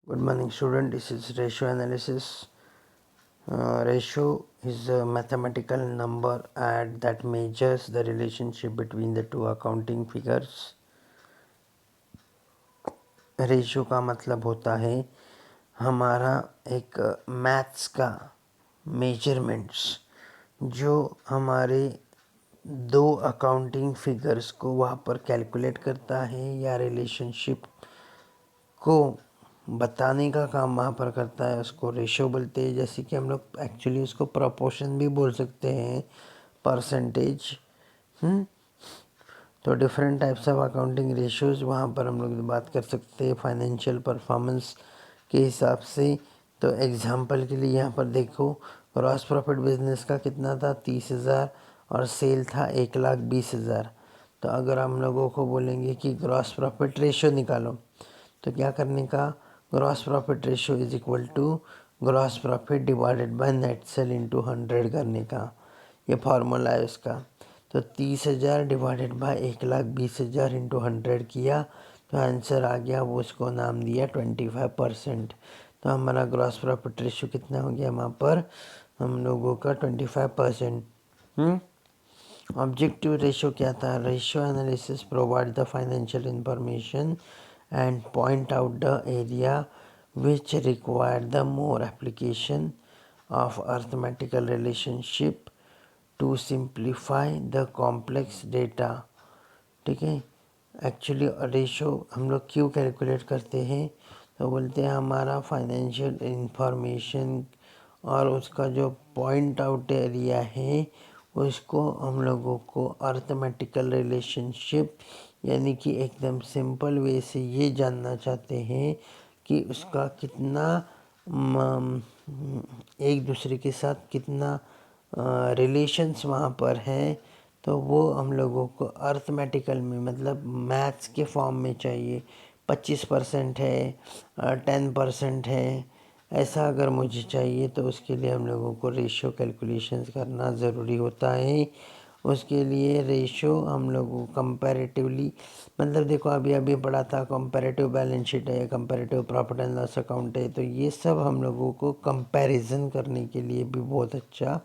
Good morning, student. This is ratio analysis. Ratio is a mathematical number that measures the relationship between the two accounting figures. Ratio का मतलब होता है हमारा एक maths का measurements जो हमारे दो अकाउंटिंग फिगर्स को वहाँ पर कैलकुलेट करता है या रिलेशनशिप को बताने का काम वहाँ पर करता है, उसको रेशो बोलते हैं। जैसे कि हम लोग एक्चुअली उसको प्रोपोर्शन भी बोल सकते हैं, परसेंटेज। तो different types of accounting ratios वहाँ पर हम लोग बात कर सकते हैं फाइनेंशियल परफॉर्मेंस के हिसाब से। तो एग्जांपल के लिए यहाँ पर देखो, ग्रॉस प्रॉफिट बिजनेस का कितना था, 30,000, और सेल था 1,20,000। तो अगर हम लोगों को बोलेंगे कि ग्रॉस प्रॉफिट रेशियो निकालो, तो क्या करने का, gross profit ratio is equal to gross profit divided by net sale into 100 करने का, ये फार्मूला है उसका। तो 30,000 डिवाइडेड बाय 1,20,000 इंटू 100 किया तो आंसर आ गया, वो उसको नाम दिया 25%। तो हमारा ग्रॉस प्रॉफिट रेशियो कितना हो गया वहाँ पर हम लोगों का 25%। ऑब्जेक्टिव रेशियो क्या था, ratio analysis provide the financial information and point out the area which require the more application of arithmetical relationship to simplify the complex data. ठीक है, एक्चुअली रेशो हम लोग क्यों कैलकुलेट करते हैं, तो बोलते हैं हमारा फाइनेंशियल इंफॉर्मेशन और उसका जो पॉइंट आउट एरिया है उसको हम लोगों को अर्थमेटिकल रिलेशनशिप यानी कि एकदम सिंपल वे से ये जानना चाहते हैं कि उसका कितना एक दूसरे के साथ कितना रिलेशंस वहाँ पर है। तो वो हम लोगों को अर्थमेटिकल में मतलब मैथ्स के फॉर्म में चाहिए। 25% है, 10% है, ऐसा अगर मुझे चाहिए तो उसके लिए हम लोगों को रेशियो कैलकुलेशंस करना ज़रूरी होता है। उसके लिए रेशियो हम लोगों को कंपैरेटिवली मतलब देखो अभी अभी पढ़ा था, कंपैरेटिव बैलेंस शीट है, comparative profit and loss account है। तो ये सब हम लोगों को कंपैरिजन करने के लिए भी बहुत अच्छा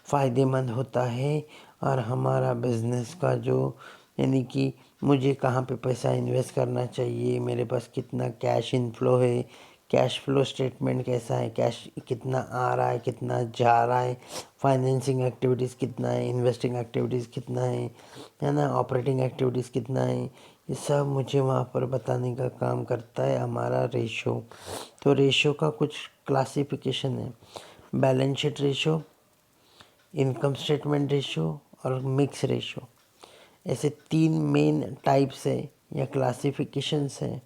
फ़ायदेमंद होता है। और हमारा बिज़नेस का जो यानी कि मुझे कहाँ पे पैसा इन्वेस्ट करना चाहिए, मेरे पास कितना कैश इनफ्लो है, कैश फ्लो स्टेटमेंट कैसा है, कैश कितना आ रहा है, कितना जा रहा है, फाइनेंसिंग एक्टिविटीज़ कितना है, इन्वेस्टिंग एक्टिविटीज़ कितना है ना, ऑपरेटिंग एक्टिविटीज़ कितना है, ये सब मुझे वहाँ पर बताने का काम करता है हमारा रेशो। तो रेशो का कुछ क्लासिफिकेशन है, balance sheet ratio, income statement ratio और मिक्स रेशो। ऐसे 3 मेन टाइप्स है या क्लासिफिकेशंस हैं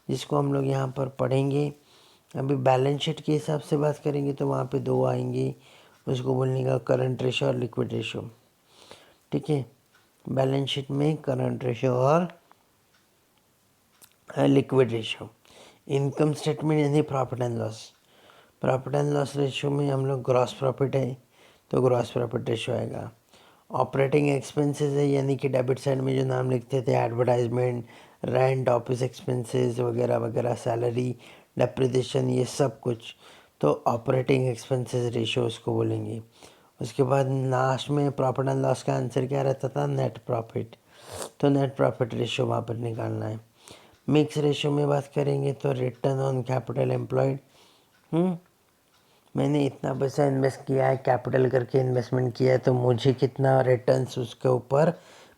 जिसको हम लोग यहाँ पर पढ़ेंगे। अभी बैलेंस शीट के हिसाब से बात करेंगे तो वहाँ पे 2 आएंगे, उसको बोलने का करंट रेशो और लिक्विड रेशो। ठीक है, बैलेंस शीट में करंट रेशो और लिक्विड रेशो। इनकम स्टेटमेंट यानी profit and loss, profit and loss ratio में हम लोग ग्रॉस प्रॉफिट है तो ग्रॉस प्रॉफिट रेशो आएगा। ऑपरेटिंग एक्सपेंसेस है यानी कि डेबिट साइड में जो नाम लिखते थे, एडवर्टाइजमेंट, रेंट, ऑफिस एक्सपेंसेस वगैरह वगैरह, सैलरी, डेप्रिसिएशन, ये सब कुछ, तो ऑपरेटिंग एक्सपेंसेस रेशो उसको बोलेंगे। उसके बाद लास्ट में प्रॉफिट एंड लॉस का आंसर क्या रहता था, नेट प्रॉफिट। तो नेट प्रॉफिट रेशो वहाँ पर निकालना है। मिक्स रेशो में बात करेंगे तो रिटर्न ऑन कैपिटल एम्प्लॉयड। मैंने इतना पैसा इन्वेस्ट किया है, कैपिटल करके इन्वेस्टमेंट किया है, तो मुझे कितना रिटर्न्स उसके ऊपर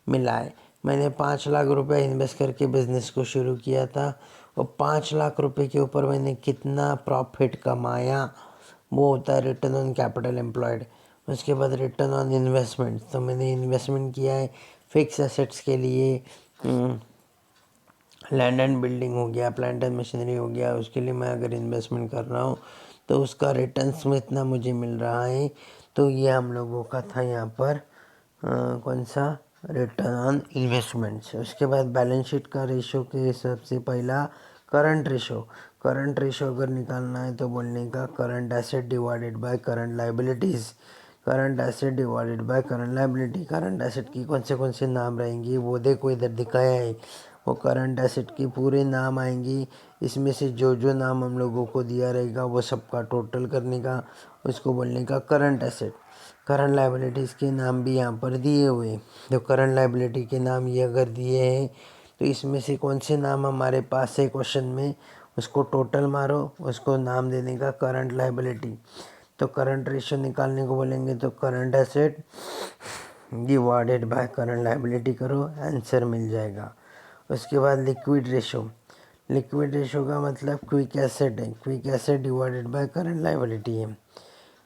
मिला है। मैंने 5 लाख रुपए इन्वेस्ट करके बिज़नेस को शुरू किया था, और 5 लाख रुपए के ऊपर मैंने कितना प्रॉफिट कमाया, वो होता है रिटर्न ऑन कैपिटल एम्प्लॉयड। उसके बाद रिटर्न ऑन इन्वेस्टमेंट, तो मैंने इन्वेस्टमेंट किया है फिक्स एसेट्स के लिए, लैंड एंड बिल्डिंग हो गया, प्लांट एंड मशीनरी हो गया, उसके लिए मैं अगर इन्वेस्टमेंट कर रहा हूँ तो उसका रिटर्न्स में इतना मुझे मिल रहा है। तो ये हम लोगों का था यहाँ पर कौन सा, रिटर्न ऑन इन्वेस्टमेंट्स। उसके बाद बैलेंस शीट का रेशो के हिसाब से पहला करंट रेशो। करंट रेशो अगर निकालना है तो बोलने का current asset divided by current liabilities, current asset divided by current liability. Current asset की कौन से नाम रहेंगे वो देखो इधर दिखाया है, वो करंट एसेट के पूरे नाम आएंगे। इसमें से जो जो नाम हम लोगों को दिया रहेगा वो सबका टोटल करने का, उसको बोलने का करंट एसेट। करंट लाइबिलिटीज़ के नाम भी यहाँ पर दिए हुए हैं। तो करंट लाइबिलिटी के नाम ये अगर दिए हैं तो इसमें से कौन से नाम हमारे पास है क्वेश्चन में, उसको टोटल मारो, उसको नाम देने का करंट लाइबिलिटी। तो करंट रेशियो निकालने को बोलेंगे तो current asset divided by current liability करो, आंसर मिल जाएगा। उसके बाद लिक्विड रेशो। लिक्विड रेशो का मतलब क्विक एसेट है, quick asset divided by current liability है।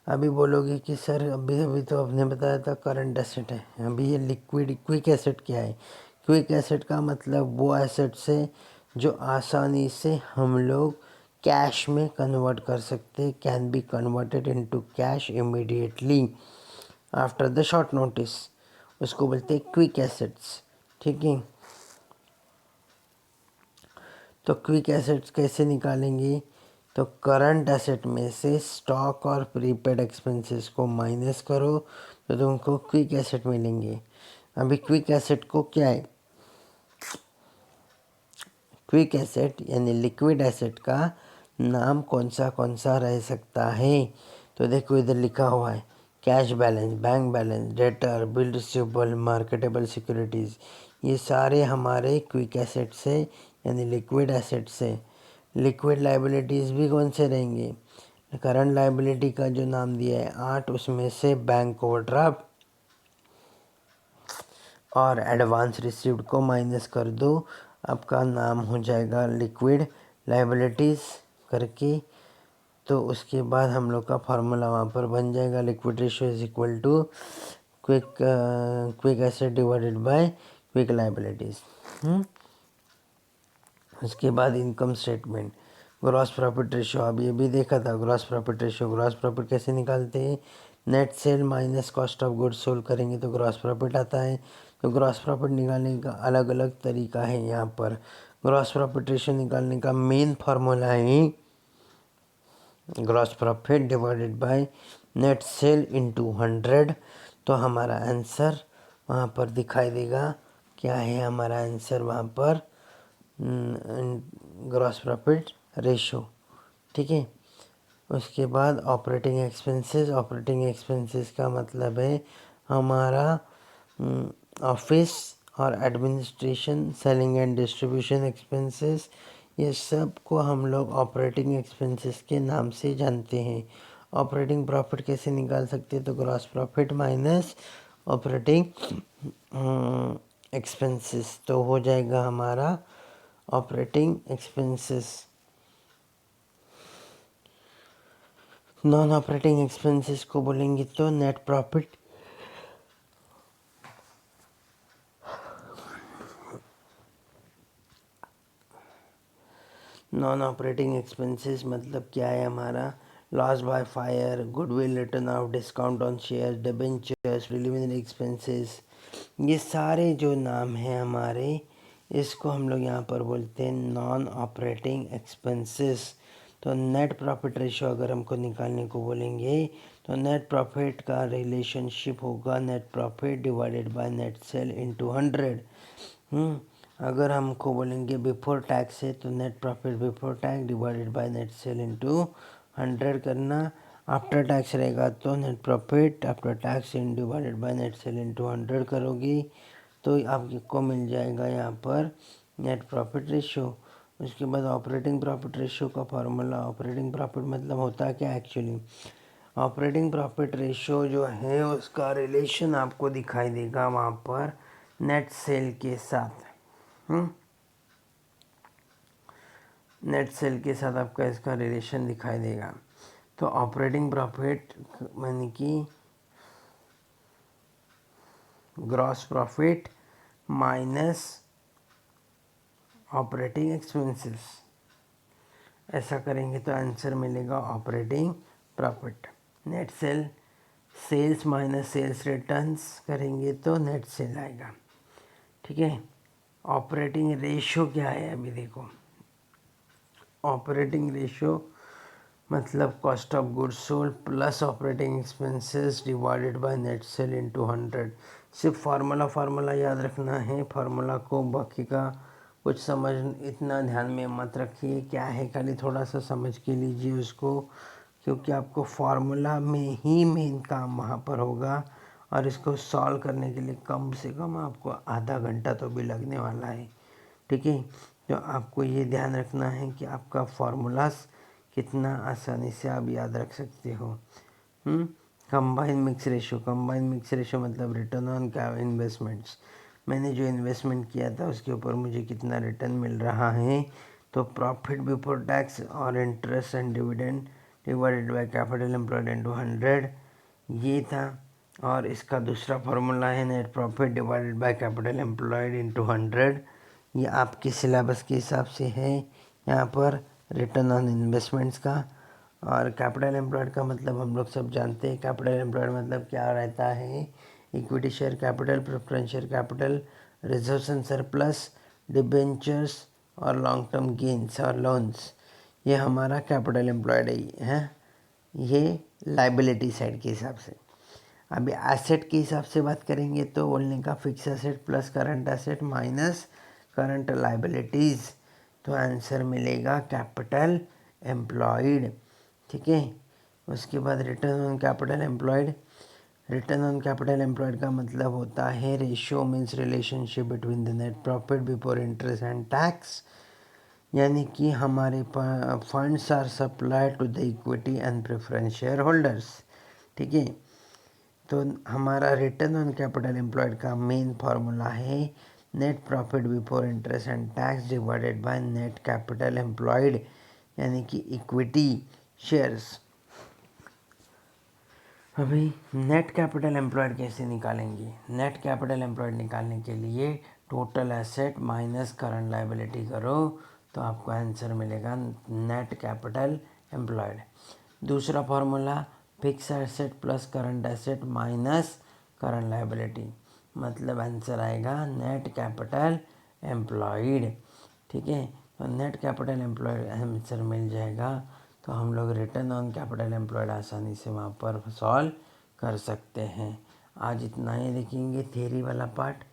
अभी बोलोगे कि सर अभी अभी तो आपने बताया था करंट एसेट है, अभी ये लिक्विड क्विक एसेट क्या है? क्विक एसेट का मतलब वो एसेट्स है जो आसानी से हम लोग कैश में कन्वर्ट कर सकते हैं, can be converted into cash immediately after the short notice, उसको बोलते हैं क्विक एसेट्स। ठीक है, तो क्विक एसेट्स कैसे निकालेंगे? तो करंट एसेट में से स्टॉक और प्रीपेड एक्सपेंसेस को माइनस करो तो तुमको क्विक एसेट मिलेंगे। अभी क्विक एसेट को क्या है, क्विक एसेट यानी लिक्विड एसेट का नाम कौन सा रह सकता है? तो देखो इधर लिखा हुआ है cash balance, bank balance, debtor, bill receivable, marketable securities, ये सारे हमारे क्विक एसेट्स है यानी लिक्विड एसेट्स है। लिक्विड लाइबिलिटीज़ भी कौन से रहेंगे? करंट लाइबिलिटी का जो नाम दिया है 8, उसमें से बैंक ओवरड्राफ्ट और एडवांस रिसीव्ड को माइनस कर दो, आपका नाम हो जाएगा लिक्विड लाइबिलिटीज़ करके। तो उसके बाद हम लोग का फार्मूला वहाँ पर बन जाएगा, liquid ratio is equal to quick asset divided by quick liabilities. उसके बाद income statement, gross profit ratio, अभी ये भी देखा था gross profit ratio. Gross profit कैसे निकालते हैं? Net sale minus cost of goods sold करेंगे तो ग्रॉस प्रॉफिट आता है। तो ग्रॉस प्रॉफिट निकालने का अलग अलग तरीका है यहाँ पर। ग्रॉस प्रॉफिट रेशियो निकालने का मेन फार्मूला है gross profit divided by net cell into 100। तो हमारा आंसर वहाँ पर दिखाई देगा, क्या है हमारा आंसर वहाँ पर, ग्रॉस प्रॉफिट रेशो। ठीक है, उसके बाद ऑपरेटिंग एक्सपेंसेस। ऑपरेटिंग एक्सपेंसेस का मतलब है हमारा ऑफिस और administration, selling and distribution expenses, ये सब को हम लोग ऑपरेटिंग एक्सपेंसेस के नाम से जानते हैं। ऑपरेटिंग प्रॉफिट कैसे निकाल सकते हैं? तो gross profit minus operating expenses, तो हो जाएगा हमारा operating expenses. Non operating expenses को बोलेंगे तो net profit. Non operating expenses मतलब क्या है हमारा? Loss by fire, goodwill return of, discount on share, debentures, preliminary expenses, ये सारे जो नाम हैं हमारे, इसको हम लोग यहाँ पर बोलते हैं नॉन ऑपरेटिंग एक्सपेंसेस। तो नेट प्रॉफिट रेशियो अगर हमको निकालने को बोलेंगे तो नेट प्रॉफिट का रिलेशनशिप होगा net profit divided by net cell into 100। अगर हमको बोलेंगे बिफोर टैक्स है तो net profit before tax divided by net cell into 100 करना। आफ्टर टैक्स रहेगा तो net profit after tax in divided by net cell into 100 करोगी तो आपको मिल जाएगा यहाँ पर नेट प्रॉफिट रेशियो। उसके बाद ऑपरेटिंग प्रॉफिट रेशियो का फार्मूला, ऑपरेटिंग प्रॉफिट मतलब होता क्या एक्चुअली? ऑपरेटिंग प्रॉफिट रेशियो जो है उसका रिलेशन आपको दिखाई देगा वहाँ पर नेट सेल के साथ। नेट सेल के साथ आपका इसका रिलेशन दिखाई देगा। तो ऑपरेटिंग प्रॉफिट यानी कि gross profit minus operating expenses, ऐसा करेंगे तो आंसर मिलेगा operating profit. Net sale, sales minus sales returns करेंगे तो नेट सेल आएगा। ठीक है, ऑपरेटिंग रेशियो क्या है? अभी देखो ऑपरेटिंग रेशियो मतलब cost of goods sold plus operating expenses divided by net cell into 100। सिर्फ फार्मूला याद रखना है, फार्मूला को बाकी का कुछ समझ इतना ध्यान में मत रखिए क्या है, खाली थोड़ा सा समझ के लीजिए उसको, क्योंकि आपको फार्मूला में ही मेन काम वहाँ पर होगा और इसको सॉल्व करने के लिए कम से कम आपको आधा घंटा तो भी लगने वाला है। ठीक है, तो आपको ये ध्यान रखना है कि आपका फार्मूलास कितना आसानी से आप याद रख सकते हो। कंबाइन मिक्स रेशो मतलब रिटर्न ऑन इन्वेस्टमेंट्स। मैंने जो इन्वेस्टमेंट किया था उसके ऊपर मुझे कितना रिटर्न मिल रहा है, तो प्रॉफिट बिफोर टैक्स और interest and dividend divided by capital employed into 100, ये था। और इसका दूसरा फार्मूला है net profit divided by capital employed into 100। ये आपके सिलेबस के हिसाब से है यहाँ पर रिटर्न ऑन इन्वेस्टमेंट्स का। और कैपिटल एम्प्लॉयड का मतलब हम लोग सब जानते हैं, कैपिटल एम्प्लॉयड मतलब क्या रहता है, equity share capital, preference share capital, reserves and surplus, debentures और लॉन्ग टर्म गेन्स और लोन्स, ये हमारा कैपिटल एम्प्लॉयड है। ये लाइबिलिटी साइड के हिसाब से। अभी एसेट के हिसाब से बात करेंगे तो बोलने का fix asset plus current asset minus current liabilities, तो आंसर मिलेगा कैपिटल एम्प्लॉयड। ठीक है, उसके बाद return on capital employed. Return on capital employed का मतलब होता है ratio means relationship between the net profit before interest and tax, यानी कि हमारे funds are supply to the equity and preference share holders. ठीक है, तो हमारा रिटर्न ऑन कैपिटल एम्प्लॉयड का मेन फार्मूला है net profit before interest and tax divided by net capital employed, यानी कि इक्विटी शेयर्स। अभी नेट कैपिटल एम्प्लॉयड कैसे निकालेंगे? नेट कैपिटल एम्प्लॉयड निकालने के लिए total asset minus current liability करो तो आपको आंसर मिलेगा नेट कैपिटल एम्प्लॉयड। दूसरा formula fix asset plus current asset minus current liability, मतलब आंसर आएगा नेट कैपिटल एम्प्लॉयड। ठीक है, तो नेट कैपिटल एम्प्लॉयड आंसर मिल जाएगा, तो हम लोग रिटर्न ऑन कैपिटल एम्प्लॉयड आसानी से वहाँ पर सॉल्व कर सकते हैं। आज इतना ही देखेंगे थियरी वाला पार्ट,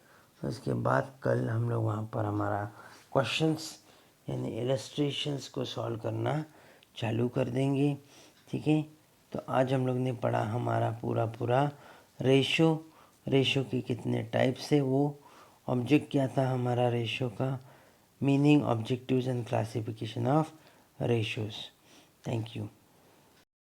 उसके बाद कल हम लोग वहाँ पर हमारा क्वेश्चंस यानी इलस्ट्रेशंस को सॉल्व करना चालू कर देंगे। ठीक है, तो आज हम लोग ने पढ़ा हमारा पूरा रेशो के कितने टाइप्स है, वो ऑब्जेक्ट क्या था हमारा रेशो का, meaning, objectives and classification of ratios. Thank you.